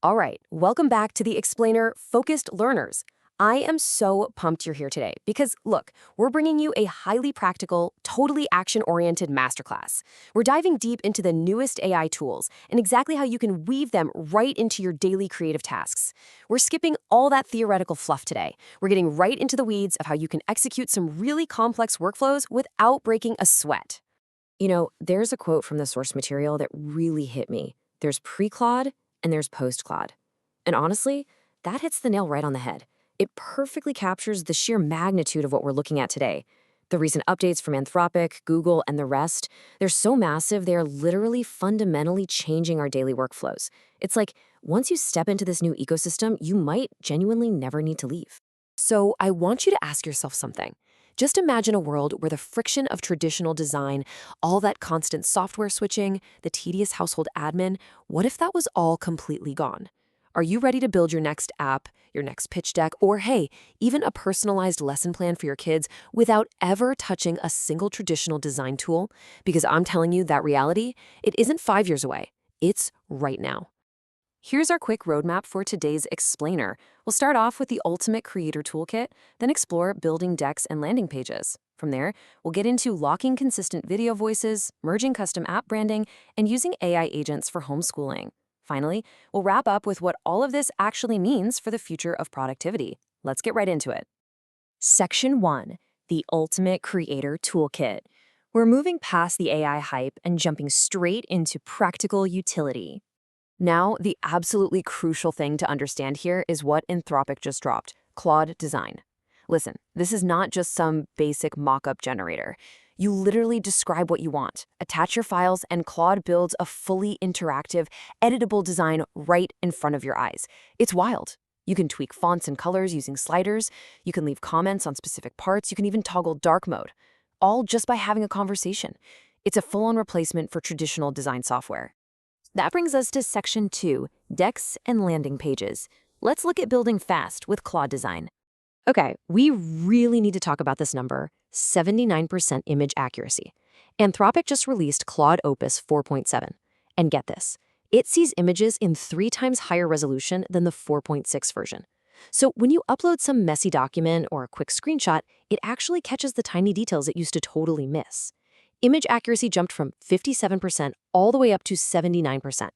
All right, welcome back to the Explainer Focused Learners. I am so pumped you're here today because, look, we're bringing you a highly practical, totally action-oriented masterclass. We're diving deep into the newest AI tools and exactly how you can weave them right into your daily creative tasks. We're skipping all that theoretical fluff today. We're getting right into the weeds of how you can execute some really complex workflows without breaking a sweat. There's a quote from the source material that really hit me. There's pre-Claude and there's post-Claude. And honestly, that hits the nail right on the head. It perfectly captures the sheer magnitude of what we're looking at today. The recent updates from Anthropic, Google, and the rest, they're so massive, they are literally fundamentally changing our daily workflows. It's like, once you step into this new ecosystem, you might genuinely never need to leave. So I want you to ask yourself something. Just imagine a world where the friction of traditional design, all that constant software switching, the tedious household admin, what if that was all completely gone? Are you ready to build your next app, your next pitch deck, or hey, even a personalized lesson plan for your kids without ever touching a single traditional design tool? Because I'm telling you that reality, it isn't 5 years away. It's right now. Here's our quick roadmap for today's explainer. We'll start off with the Ultimate Creator Toolkit, then explore building decks and landing pages. From there, we'll get into locking consistent video voices, merging custom app branding, and using AI agents for homeschooling. Finally, we'll wrap up with what all of this actually means for the future of productivity. Let's get right into it. Section 1, the Ultimate Creator Toolkit. We're moving past the AI hype and jumping straight into practical utility. Now, the absolutely crucial thing to understand here is what Anthropic just dropped, Claude Design. Listen, this is not just some basic mock-up generator. You literally describe what you want, attach your files, and Claude builds a fully interactive, editable design right in front of your eyes. It's wild. You can tweak fonts and colors using sliders, you can leave comments on specific parts, you can even toggle dark mode, all just by having a conversation. It's a full-on replacement for traditional design software. That brings us to Section 2, Decks and Landing Pages. Let's look at building fast with Claude Design. Okay, we really need to talk about this number, 79% image accuracy. Anthropic just released Claude Opus 4.7. And get this, it sees images in 3 times higher resolution than the 4.6 version. So when you upload some messy document or a quick screenshot, it actually catches the tiny details it used to totally miss. Image accuracy jumped from 57% all the way up to 79%.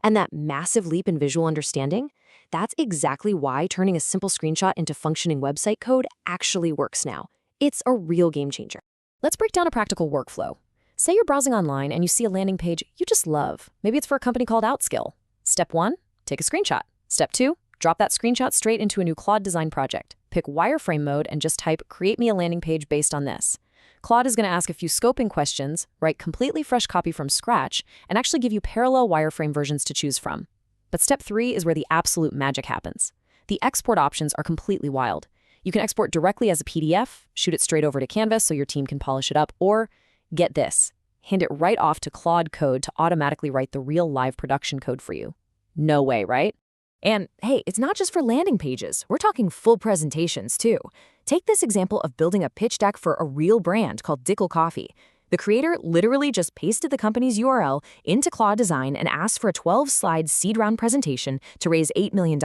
And that massive leap in visual understanding, that's exactly why turning a simple screenshot into functioning website code actually works now. It's a real game changer. Let's break down a practical workflow. Say you're browsing online and you see a landing page you just love. Maybe it's for a company called Outskill. Step 1, take a screenshot. Step 2, drop that screenshot straight into a new Claude Design project. Pick wireframe mode and just type, "Create me a landing page based on this." Claude is going to ask a few scoping questions, write completely fresh copy from scratch, and actually give you parallel wireframe versions to choose from. But step 3 is where the absolute magic happens. The export options are completely wild. You can export directly as a PDF, shoot it straight over to Canvas so your team can polish it up, or, get this, hand it right off to Claude Code to automatically write the real live production code for you. No way, right? And hey, it's not just for landing pages. We're talking full presentations too. Take this example of building a pitch deck for a real brand called Dickel Coffee. The creator literally just pasted the company's URL into Claude Design and asked for a 12-slide seed round presentation to raise $8 million.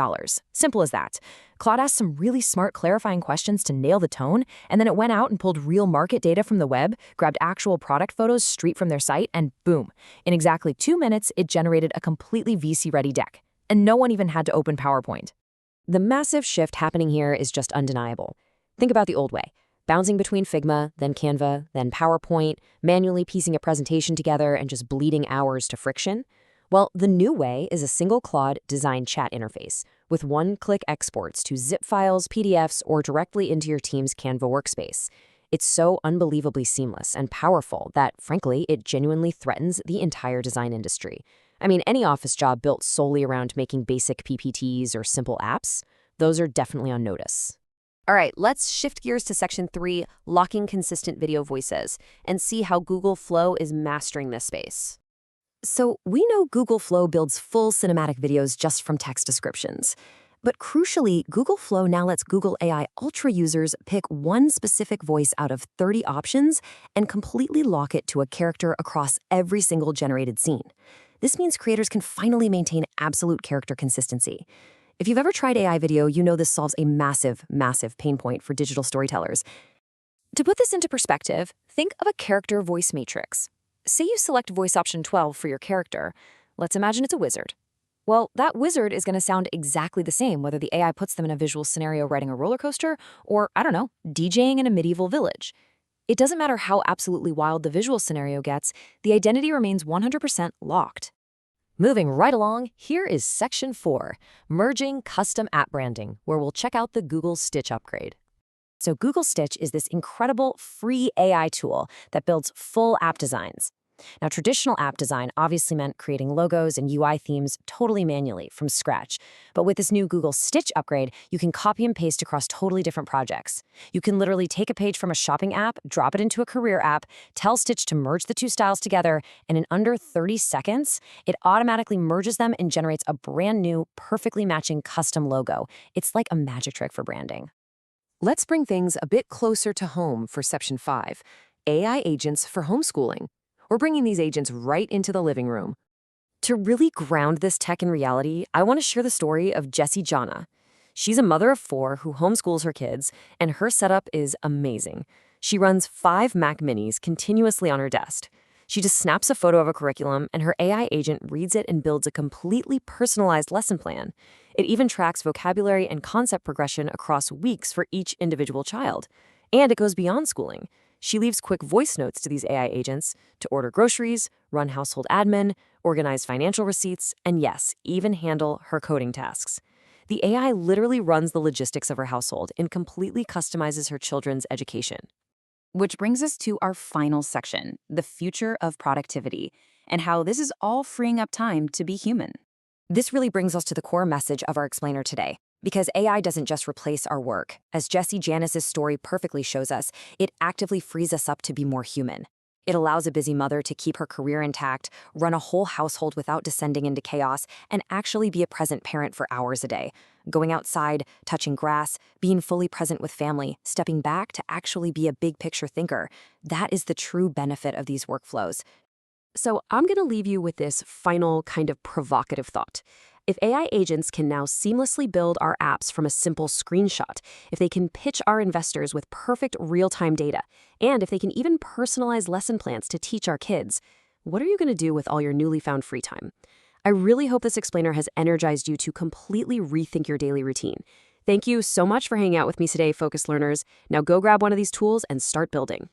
Simple as that. Claude asked some really smart clarifying questions to nail the tone, and then it went out and pulled real market data from the web, grabbed actual product photos straight from their site, and boom. In exactly 2 minutes, it generated a completely VC-ready deck. And no one even had to open PowerPoint. The massive shift happening here is just undeniable. Think about the old way. Bouncing between Figma, then Canva, then PowerPoint, manually piecing a presentation together and just bleeding hours to friction. Well, the new way is a single Claude Design chat interface with one-click exports to zip files, PDFs, or directly into your team's Canva workspace. It's so unbelievably seamless and powerful that, frankly, it genuinely threatens the entire design industry. I mean, any office job built solely around making basic PPTs or simple apps, those are definitely on notice. All right, let's shift gears to Section 3, locking consistent video voices, and see how Google Flow is mastering this space. So we know Google Flow builds full cinematic videos just from text descriptions. But crucially, Google Flow now lets Google AI Ultra users pick one specific voice out of 30 options and completely lock it to a character across every single generated scene. This means creators can finally maintain absolute character consistency. If you've ever tried AI video, you know this solves a massive, massive pain point for digital storytellers. To put this into perspective, think of a character voice matrix. Say you select voice option 12 for your character. Let's imagine it's a wizard. Well, that wizard is going to sound exactly the same whether the AI puts them in a visual scenario riding a roller coaster or, I don't know, DJing in a medieval village. It doesn't matter how absolutely wild the visual scenario gets, the identity remains 100% locked. Moving right along, here is Section 4, Merging Custom App Branding, where we'll check out the Google Stitch upgrade. So Google Stitch is this incredible free AI tool that builds full app designs. Now, traditional app design obviously meant creating logos and UI themes totally manually from scratch. But with this new Google Stitch upgrade, you can copy and paste across totally different projects. You can literally take a page from a shopping app, drop it into a career app, tell Stitch to merge the two styles together, and in under 30 seconds, it automatically merges them and generates a brand new, perfectly matching custom logo. It's like a magic trick for branding. Let's bring things a bit closer to home for Section 5, AI agents for homeschooling. We're bringing these agents right into the living room. To really ground this tech in reality, I want to share the story of Jessie Jana. She's a mother of 4 who homeschools her kids, and her setup is amazing. She runs 5 Mac Minis continuously on her desk. She just snaps a photo of a curriculum, and her AI agent reads it and builds a completely personalized lesson plan. It even tracks vocabulary and concept progression across weeks for each individual child. And it goes beyond schooling. She leaves quick voice notes to these AI agents to order groceries, run household admin, organize financial receipts, and yes, even handle her coding tasks. The AI literally runs the logistics of her household and completely customizes her children's education. Which brings us to our final section, the future of productivity, and how this is all freeing up time to be human. This really brings us to the core message of our explainer today. Because AI doesn't just replace our work. As Jessie Jana's story perfectly shows us, it actively frees us up to be more human. It allows a busy mother to keep her career intact, run a whole household without descending into chaos, and actually be a present parent for hours a day. Going outside, touching grass, being fully present with family, stepping back to actually be a big picture thinker. That is the true benefit of these workflows. So I'm going to leave you with this final kind of provocative thought. If AI agents can now seamlessly build our apps from a simple screenshot, if they can pitch our investors with perfect real-time data, and if they can even personalize lesson plans to teach our kids, what are you going to do with all your newly found free time? I really hope this explainer has energized you to completely rethink your daily routine. Thank you so much for hanging out with me today, focused learners. Now go grab one of these tools and start building.